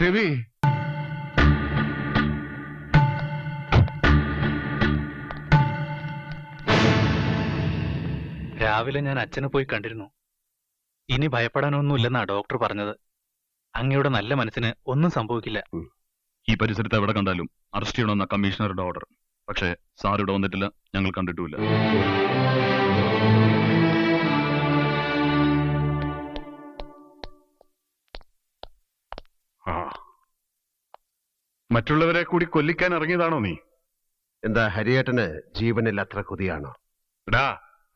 രവി, രാവിലെ ഞാൻ അച്ഛനെ പോയി കണ്ടിരുന്നു. ഇനി ഭയപ്പെടാനൊന്നുമില്ലെന്നാ ഡോക്ടർ പറഞ്ഞത്. അങ്ങയുടെ നല്ല മനസ്സിന് ഒന്നും സംഭവിക്കില്ല. ഈ പരിസരത്ത് എവിടെ കണ്ടാലും അറസ്റ്റ് ചെയ്യണമെന്ന കമ്മീഷണറുടെ ഓർഡർ. പക്ഷേ സാർ ഇവിടെ വന്നിട്ടില്ല, ഞങ്ങൾ കണ്ടിട്ടുമില്ല. മറ്റുള്ളവരെ കൂടി കൊല്ലിക്കാൻ ഇറങ്ങിയതാണോ നീ? എന്താ ഹരിയേട്ടന് ജീവനിൽ അത്ര കൊതിയാണോ? എടാ,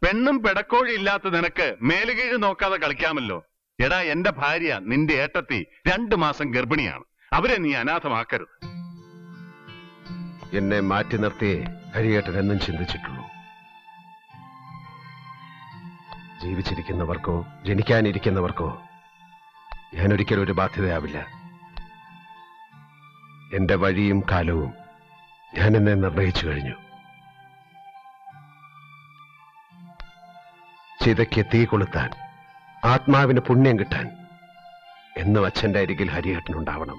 പെണ്ണും പെടക്കോഴി ഇല്ലാത്ത നിനക്ക് മേലുകീഴ് നോക്കാതെ കളിക്കാമല്ലോ. എടാ, എന്റെ ഭാര്യ നിന്റെ ഏട്ടത്തി 2 മാസം ഗർഭിണിയാണ്. അവരെ നീ അനാഥമാക്കരുത്. എന്നെ മാറ്റി നിർത്തിയേ ഹരിയേട്ടൻ എന്നും ചിന്തിച്ചിട്ടുള്ളൂ. ജീവിച്ചിരിക്കുന്നവർക്കോ ജനിക്കാനിരിക്കുന്നവർക്കോ ഞാനൊരിക്കലും ഒരു ബാധ്യതയാവില്ല. എന്റെ വഴിയും കാലവും ഞാൻ എന്നെ നിർണയിച്ചു കഴിഞ്ഞു. ചിതയ്ക്ക് തീ കൊളുത്താൻ, ആത്മാവിന് പുണ്യം കിട്ടാൻ എന്നും അച്ഛന്റെ അരികിൽ ഹരിയേട്ടനുണ്ടാവണം.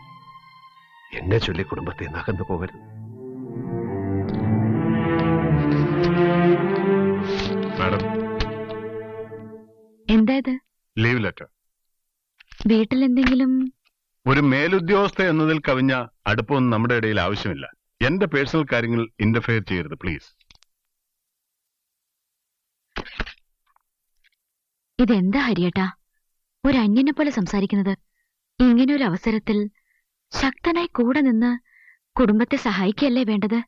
എന്നെ ചൊല്ലി കുടുംബത്തെ നകന്നു പോകരുത്. മാഡം, എന്താ ഇത്? Leave letter. വീട്ടിൽ എന്തെങ്കിലും? ഒരു മേലുദ്യോഗസ്ഥ എന്നതിൽ കവിഞ്ഞ അടുപ്പമൊന്നും നമ്മുടെ ഇടയിൽ ആവശ്യമില്ല. എന്റെ പേഴ്സണൽ കാര്യങ്ങൾ ഇന്റർഫെയർ ചെയ്യരുത്, പ്ലീസ്. ഇതെന്താ ഹരിയേട്ടാ ഒരു അന്യനെ പോലെ സംസാരിക്കുന്നത്? ഇങ്ങനെ ഒരു അവസരത്തിൽ ശക്തനായി കൂടെ നിന്ന് കുടുംബത്തെ സഹായിക്കുകയല്ലേ വേണ്ടത്?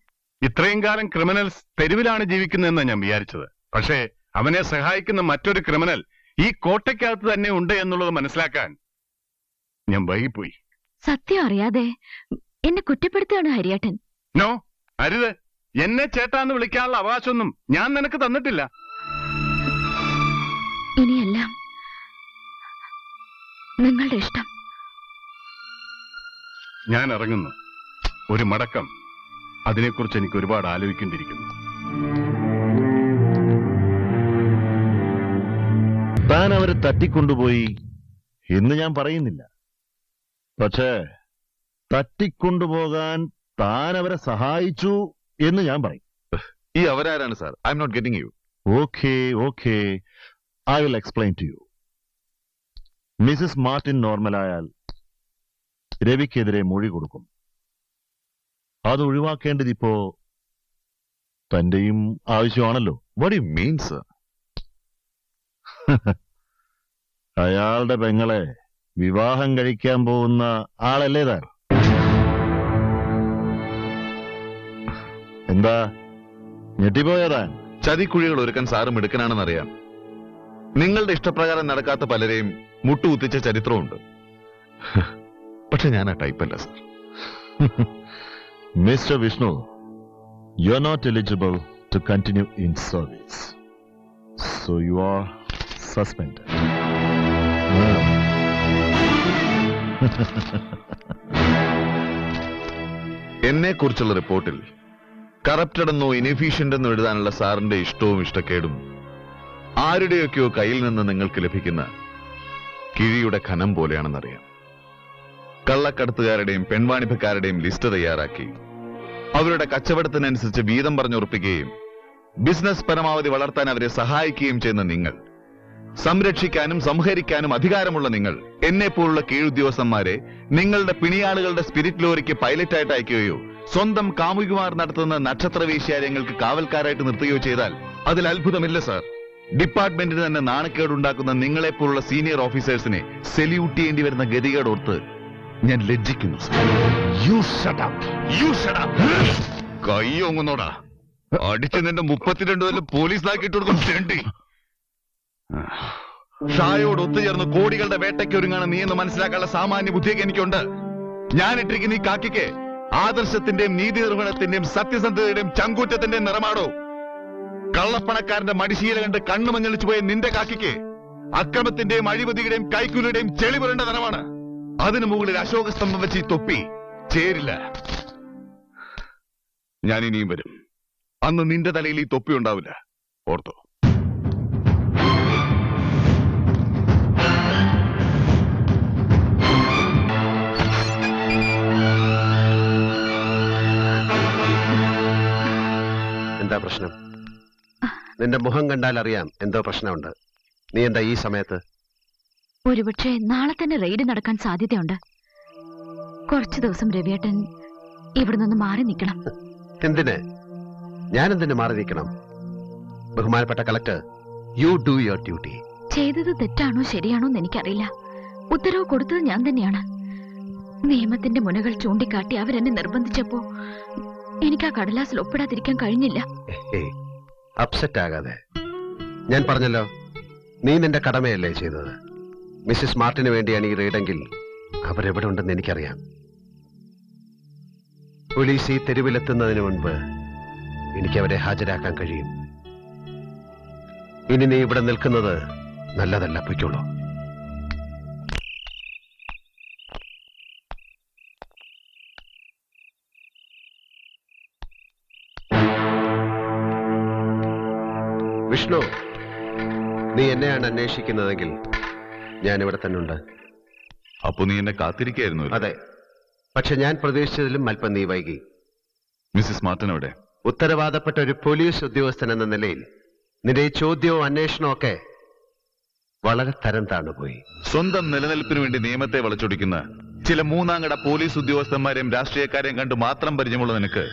ഇത്രയും കാലം ക്രിമിനൽസ് തെരുവിലാണ് ജീവിക്കുന്നതെന്നാണ് ഞാൻ വിചാരിച്ചത്. പക്ഷേ അവനെ സഹായിക്കുന്ന മറ്റൊരു ക്രിമിനൽ ഈ കോട്ടയ്ക്കകത്ത് തന്നെ ഉണ്ട് എന്നുള്ളത് മനസ്സിലാക്കാൻ ഞാൻ വൈകിപ്പോയി. സത്യം അറിയാതെ എന്നെ കുറ്റപ്പെടുത്തുകയാണ് ഹരിയേട്ടൻ. നോ, അരുത്. എന്നെ ചേട്ടാന്ന് വിളിക്കാനുള്ള അവകാശമൊന്നും ഞാൻ നിനക്ക് തന്നിട്ടില്ല. ഇനിയെല്ലാം നിങ്ങളുടെ ഇഷ്ടം. ഞാൻ ഇറങ്ങുന്നു. ഒരു മടക്കം. അതിനെക്കുറിച്ച് എനിക്ക് ഒരുപാട് ആലോചിക്കേണ്ടിയിരിക്കുന്നു. താൻ അവരെ തട്ടിക്കൊണ്ടുപോയി എന്ന് ഞാൻ പറയുന്നില്ല. പക്ഷേ തട്ടിക്കൊണ്ടുപോകാൻ താൻ അവരെ സഹായിച്ചു എന്ന് ഞാൻ പറയും. ഈ അവരാരാണ് sir? I am not getting you. Okay I will explain to you. Mrs Martin നോർമലായാൽ രവിക്കെതിരെ മൊഴി കൊടുക്കും. അത് ഒഴിവാക്കേണ്ടതിപ്പോ തന്റെയും ആവശ്യമാണല്ലോ. What you mean sir? അയാളുടെ പെങ്ങളെ വിവാഹം കഴിക്കാൻ പോകുന്ന ആളല്ലേ താൻ? എന്താ ഞെട്ടിപ്പോയാ താൻ? ചതിക്കുഴികൾ ഒരുക്കാൻ സാറും എടുക്കനാണെന്നറിയാം. നിങ്ങളുടെ ഇഷ്ടപ്രകാരം നടക്കാത്ത പലരെയും മുട്ടുകുത്തിച്ച ചരിത്രമുണ്ട്. പക്ഷെ ഞാൻ ആ ടൈപ്പല്ല sir. Mr Vishnu, you are not eligible to continue in service. So you are suspend. എന്നെ കുറിച്ചുള്ള റിപ്പോർട്ടിൽ കറപ്റ്റഡ് എന്നോ ഇനെഫിഷ്യന്റ് എന്നോ എഴുതാനുള്ള സാറിന്റെ ഇഷ്ടവും ഇഷ്ടക്കേടും ആരുടെയൊക്കെയോ കയ്യിൽ നിന്ന് നിങ്ങൾക്ക് ലഭിക്കുന്ന കിഴിയുടെ ഖനം പോലെയാണെന്നറിയാം. കള്ളക്കടത്തുകാരുടെയും പെൺവാണിഭക്കാരുടെയും ലിസ്റ്റ് തയ്യാറാക്കി അവരുടെ കച്ചവടത്തിനനുസരിച്ച് വീതം പറഞ്ഞുറപ്പിക്കുകയും ബിസിനസ് പരമാവധി വളർത്താൻ അവരെ സഹായിക്കുകയും ചെയ്യുന്ന നിങ്ങൾ, സംരക്ഷിക്കാനും സംഹരിക്കാനും അധികാരമുള്ള നിങ്ങൾ, എന്നെപ്പോലുള്ള കീഴുദ്യോഗസ്ഥന്മാരെ നിങ്ങളുടെ പിണിയാളുകളുടെ സ്പിരിറ്റ് ലോറിക്ക് പൈലറ്റായിട്ട് അയക്കുകയോ സ്വന്തം കാമുകിമാർ നടത്തുന്ന നക്ഷത്ര വേശ്യാലയങ്ങൾക്ക് കാവൽക്കാരായിട്ട് നിർത്തുകയോ ചെയ്താൽ അതിൽ അത്ഭുതമില്ല സാർ. ഡിപ്പാർട്ട്മെന്റിന് തന്നെ നാണക്കേടുണ്ടാക്കുന്ന നിങ്ങളെപ്പോലുള്ള സീനിയർ ഓഫീസേഴ്സിനെ സെല്യൂട്ട് ചെയ്യേണ്ടി വരുന്ന ഗതികേടോർത്ത് ഞാൻ ലജ്ജിക്കുന്നു സാർ. കയ്യൊങ്ങുന്നോടാ. അടിച്ച് നിന്റെ 32 കൊല്ലം പോലീസിലാക്കിയിട്ട് കൊടുക്കും ചേണ്ടി. ഷായോട് ഒത്തുചേർന്ന് കോടികളുടെ വേട്ടയ്ക്ക് ഒരുങ്ങാണ് നീ എന്ന് മനസ്സിലാക്കാനുള്ള സാമാന്യ ബുദ്ധിയൊക്കെ എനിക്കുണ്ട്. ഞാൻ ഇട്ടിരിക്കുന്ന ഈ കാക്കിക്ക് ആദർശത്തിന്റെയും നീതി നിർവഹണത്തിന്റെയും സത്യസന്ധതയുടെയും ചങ്കൂറ്റത്തിന്റെയും നിറമാടോ. കള്ളപ്പണക്കാരന്റെ മടിശീല കണ്ട് കണ്ണുമഞ്ഞളിച്ചു പോയ നിന്റെ കാക്കിക്ക് അക്രമത്തിന്റെയും അഴിമതിയുടെയും കൈക്കൂലിയുടെയും ചെളിപുരണ്ട നിറമാണ്. അതിനു മുകളിൽ അശോകസ്തംഭം വെച്ച് ഈ തൊപ്പി ചേരില്ല. ഞാൻ ഇനിയും വരും. അന്ന് നിന്റെ തലയിൽ ഈ തൊപ്പി ഉണ്ടാവില്ല, ഓർത്തോ. പ്രശ്നം? നിന്റെ മുഖം കണ്ടാൽ അറിയാം എന്തോ പ്രശ്നമുണ്ട്. നീ എന്താ ഈ സമയത്ത്? ഒരുപക്ഷെ നാളെ തന്നെ റെയ്ഡ് നടക്കാൻ സാധ്യതയുണ്ട്. കുറച്ചു ദിവസം രവിയേട്ടൻ ഇവിടെ നിന്ന് മാറി നിൽക്കണം. എന്തിന്? ഞാൻ എന്തിനു മാറി നിൽക്കണം? ബഹുമാനപ്പെട്ട collector, you do your duty. ചെയ്തത് തെറ്റാണോ ശരിയാണോ എന്ന് എനിക്കറിയില്ല. ഉത്തരവ് കൊടുത്തത് ഞാൻ തന്നെയാണ്. നിയമത്തിന്റെ മുനകൾ ചൂണ്ടിക്കാട്ടി അവരെന്നെ നിർബന്ധിച്ചപ്പോ എനിക്ക് ആ കടലാസിൽ ഒപ്പിടാതിരിക്കാൻ കഴിഞ്ഞില്ല. അപ്സെറ്റ് ആകാതെ. ഞാൻ പറഞ്ഞല്ലോ, നീ നിന്റെ കടമയല്ലേ ചെയ്തത്. മിസ്സിസ് മാർട്ടിന് വേണ്ടിയാണ് ഈ റെയ്ഡെങ്കിൽ അവരെവിടെ ഉണ്ടെന്ന് എനിക്കറിയാം. പോലീസ് ഈ തെരുവിലെത്തുന്നതിന് മുൻപ് എനിക്ക് അവരെ ഹാജരാക്കാൻ കഴിയും. ഇനി നീ ഇവിടെ നിൽക്കുന്നത് നല്ലതല്ല. പൊയ്ക്കോളൂ. വിഷ്ണു, നീ എന്നെയാണ് അന്വേഷിക്കുന്നതെങ്കിൽ ഞാൻ ഇവിടെ തന്നെ ഉണ്ട്. അപ്പൊ നീ എന്നെ കാത്തിരിക്കായിരുന്നു? അതെ, പക്ഷെ ഞാൻ പ്രതീക്ഷിച്ചതിലും അല്പം നീ വൈകി. മിസ്സിസ് മാർട്ടിൻ എവിടെ? ഉത്തരവാദപ്പെട്ട ഒരു പോലീസ് ഉദ്യോഗസ്ഥൻ എന്ന നിലയിൽ നിന്റെ ഈ ചോദ്യവും അന്വേഷണവും ഒക്കെ വളരെ തരം താണുപോയി. സ്വന്തം നിലനിൽപ്പിന് വേണ്ടി നിയമത്തെ വളച്ചൊടിക്കുന്ന ചില മൂന്നാംകട പോലീസ് ഉദ്യോഗസ്ഥന്മാരെയും രാഷ്ട്രീയക്കാരെയും കണ്ടു മാത്രം പരിചയമുള്ള നിനക്ക്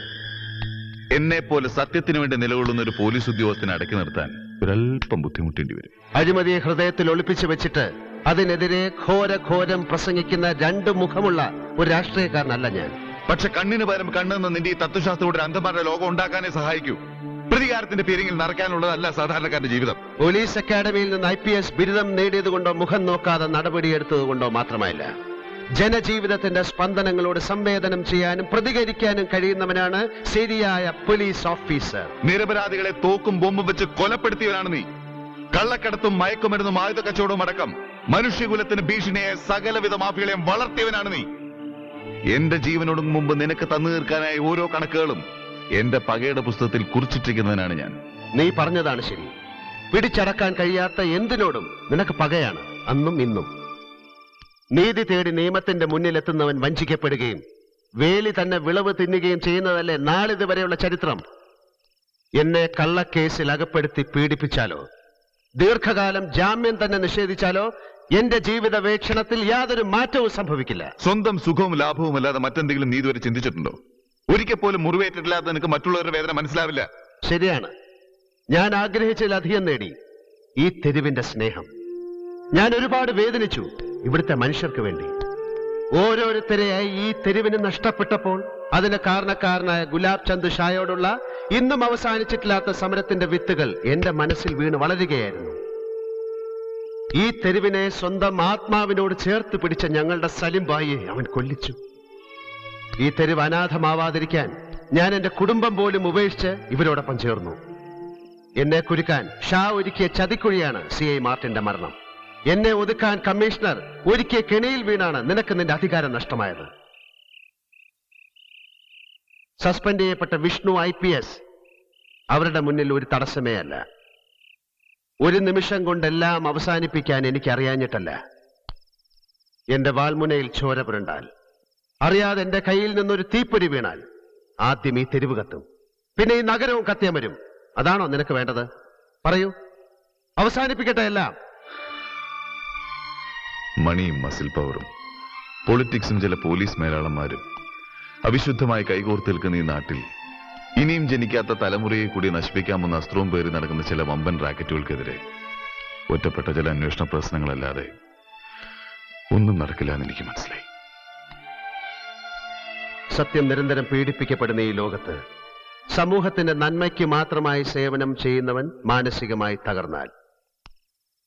എന്നെ പോലെ സത്യത്തിന് വേണ്ടി നിലകൊള്ളുന്ന ഒരു പോലീസ് ഉദ്യോഗസ്ഥനെ അടക്കി നിർത്താൻ ഒരല്പം ബുദ്ധിമുട്ടേണ്ടി വരും. അഴിമതിയെ ഹൃദയത്തിൽ ഒളിപ്പിച്ചു വെച്ചിട്ട് അതിനെതിരെ ഘോരം പ്രസംഗിക്കുന്ന രണ്ടു മുഖമുള്ള ഒരു രാഷ്ട്രീയക്കാരനല്ല ഞാൻ. പക്ഷെ കണ്ണിന് പകരം കണ്ണെന്ന് നിന്റെ ഈ തത്വശാസ്ത്രയുടെ അന്ധന്മാരുടെ ലോകം ഉണ്ടാക്കാനേ സഹായിക്കൂ. പ്രതികാരത്തിന്റെ പേരിൽ നടക്കാനുള്ളതല്ല സാധാരണക്കാരന്റെ ജീവിതം. പോലീസ് അക്കാഡമിയിൽ നിന്ന് IPS ബിരുദം നേടിയതുകൊണ്ടോ മുഖം നോക്കാതെ നടപടിയെടുത്തതുകൊണ്ടോ മാത്രമല്ല, ജനജീവിതത്തിന്റെ സ്പന്ദനങ്ങളോട് സംവേദനം ചെയ്യാനും പ്രതികരിക്കാനും കഴിയുന്നവനാണ് ശരിയായ പോലീസ് ഓഫീസർ. നിരപരാധികളെ തോക്കും ബോംബും വെച്ച് കൊലപ്പെടുത്തിയവനാണ് നീ. കള്ളക്കടത്തും മയക്കുമരുന്നും ആയുധ കച്ചവടവും അടക്കം മനുഷ്യകുലത്തിന് ഭീഷണിയായ സകലവിധ മാഫികളെയും വളർത്തിയവനാണ് നീ. എന്റെ ജീവനോടും മുമ്പ് നിനക്ക് തന്നു തീർക്കാനായ ഓരോ കണക്കുകളും എന്റെ പകയുടെ പുസ്തകത്തിൽ കുറിച്ചിട്ടിരിക്കുന്നവനാണ് ഞാൻ. നീ പറഞ്ഞതാണ് ശരി. പിടിച്ചടക്കാൻ കഴിയാത്ത എന്തിനോടും നിനക്ക് പകയാണ്, അന്നും ഇന്നും. നീതി തേടി നിയമത്തിന്റെ മുന്നിലെത്തുന്നവൻ വഞ്ചിക്കപ്പെടുകയും വേലി തന്നെ വിളവ് തിന്നുകയും ചെയ്യുന്നതല്ലേ നാളിതുവരെയുള്ള ചരിത്രം. എന്നെ കള്ളക്കേസിൽ അകപ്പെടുത്തി പീഡിപ്പിച്ചാലോ ദീർഘകാലം ജാമ്യം തന്നെ നിഷേധിച്ചാലോ എന്റെ ജീവിത വീക്ഷണത്തിൽ യാതൊരു മാറ്റവും സംഭവിക്കില്ല. സ്വന്തം സുഖവും ലാഭവും അല്ലാതെ മറ്റെന്തെങ്കിലും നീ ഇതുവരെ ചിന്തിച്ചിട്ടുണ്ടോ? ഒരിക്കൽ പോലും മുറിവേറ്റിട്ടില്ലാത്ത നിനക്ക് മറ്റുള്ളവരുടെ വേദന മനസ്സിലാവില്ല. ശരിയാണ്, ഞാൻ ആഗ്രഹിച്ചതിലധികം നേടി ഈ തെരുവിന്റെ സ്നേഹം. ഞാൻ ഒരുപാട് വേദനിച്ചു ഇവിടുത്തെ മനുഷ്യർക്ക് വേണ്ടി. ഓരോരുത്തരെയായി ഈ തെരുവിന് നഷ്ടപ്പെട്ടപ്പോൾ അതിന് കാരണക്കാരനായ ഗുലാബ് ചന്ദ് ഷായോടുള്ള ഇന്നും അവസാനിച്ചിട്ടില്ലാത്ത സമരത്തിന്റെ വിത്തുകൾ എന്റെ മനസ്സിൽ വീണ് വളരുകയായിരുന്നു. ഈ തെരുവിനെ സ്വന്തം ആത്മാവിനോട് ചേർത്ത് പിടിച്ച ഞങ്ങളുടെ സലിം ബായിയെ അവൻ കൊല്ലിച്ചു. ഈ തെരുവ് അനാഥമാവാതിരിക്കാൻ ഞാൻ എന്റെ കുടുംബം പോലും ഉപേക്ഷിച്ച് ഇവരോടൊപ്പം ചേർന്നു. എന്നെ കുരുക്കാൻ ഷാ ഒരുക്കിയ ചതിക്കുഴിയാണ് CI മാർട്ടിന്റെ മരണം. എന്നെ ഒതുക്കാൻ കമ്മീഷണർ ഒരുക്കിയ കെണിയിൽ വീണാണ് നിനക്ക് നിന്റെ അധികാരം നഷ്ടമായത്. സസ്പെൻഡ് ചെയ്യപ്പെട്ട വിഷ്ണു IPS അവരുടെ മുന്നിൽ ഒരു തടസ്സമേ അല്ല. ഒരു നിമിഷം കൊണ്ടെല്ലാം അവസാനിപ്പിക്കാൻ എനിക്കറിയാഞ്ഞിട്ടല്ല. എന്റെ വാൽമുനയിൽ ചോര പുരണ്ടാൽ, അറിയാതെ എന്റെ കയ്യിൽ നിന്നൊരു തീപ്പൊരി വീണാൽ ആദ്യം ഈ തെരുവ് കത്തും, പിന്നെ ഈ നഗരവും കത്തിയാൻ വരും. അതാണോ നിനക്ക് വേണ്ടത്? പറയൂ, അവസാനിപ്പിക്കട്ടെ എല്ലാം. മണിയും മസിൽ പവറും പൊളിറ്റിക്സും ചില പോലീസ് മേലാളന്മാരും അവിശുദ്ധമായി കൈകോർത്ത് നിൽക്കുന്ന ഈ നാട്ടിൽ ഇനിയും ജനിക്കാത്ത തലമുറയെ കൂടി നശിപ്പിക്കാമെന്ന അസ്ത്രവും പേറി നടക്കുന്ന ചില വമ്പൻ റാക്കറ്റുകൾക്കെതിരെ ഒറ്റപ്പെട്ട ചില അന്വേഷണ പ്രശ്നങ്ങളല്ലാതെ ഒന്നും നടക്കില്ല എന്ന് എനിക്ക് മനസ്സിലായി. സത്യം നിരന്തരം പീഡിപ്പിക്കപ്പെടുന്ന ഈ ലോകത്ത് സമൂഹത്തിന്റെ നന്മയ്ക്ക് മാത്രമായി സേവനം ചെയ്യുന്നവൻ മാനസികമായി തകർന്നാൽ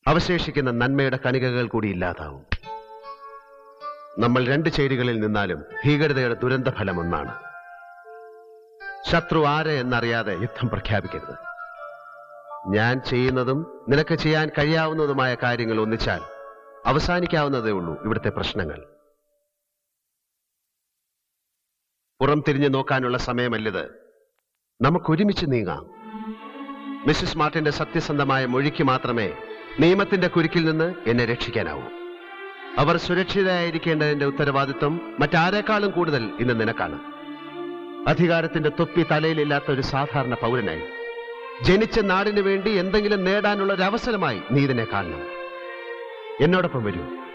അവശേഷിക്കുന്ന നന്മയുടെ കണികകൾ കൂടി ഇല്ലാതാവും. നമ്മൾ രണ്ട് ചേരികളിൽ നിന്നാലും ഭീകരതയുടെ ദുരന്ത ഫലം ഒന്നാണ്. ശത്രു ആര് എന്നറിയാതെ യുദ്ധം പ്രഖ്യാപിക്കരുത്. ഞാൻ ചെയ്യുന്നതും നിനക്ക് ചെയ്യാൻ കഴിയാവുന്നതുമായ കാര്യങ്ങൾ ഒന്നിച്ചാൽ അവസാനിക്കാവുന്നതേ ഉള്ളൂ ഇവിടുത്തെ പ്രശ്നങ്ങൾ. പുറം തിരിഞ്ഞു നോക്കാനുള്ള സമയമല്ലത്. നമുക്കൊരുമിച്ച് നീങ്ങാം. മിസ്സിസ് മാർട്ടിന്റെ സത്യസന്ധമായ മൊഴിക്ക് മാത്രമേ നിയമത്തിന്റെ കുരുക്കിൽ നിന്ന് എന്നെ രക്ഷിക്കാനാവൂ. അവർ സുരക്ഷിതയായിരിക്കേണ്ടതിന്റെ ഉത്തരവാദിത്വം മറ്റാരേക്കാളും കൂടുതൽ ഇന്ന് നിനക്കാണ്. അധികാരത്തിന്റെ തൊപ്പി തലയിലില്ലാത്ത ഒരു സാധാരണ പൗരനായി ജനിച്ച നാടിന് വേണ്ടി എന്തെങ്കിലും നേടാനുള്ള ഒരു അവസരമായി നീ ഇതിനെ കാണണം. എന്നോടൊപ്പം വരൂ.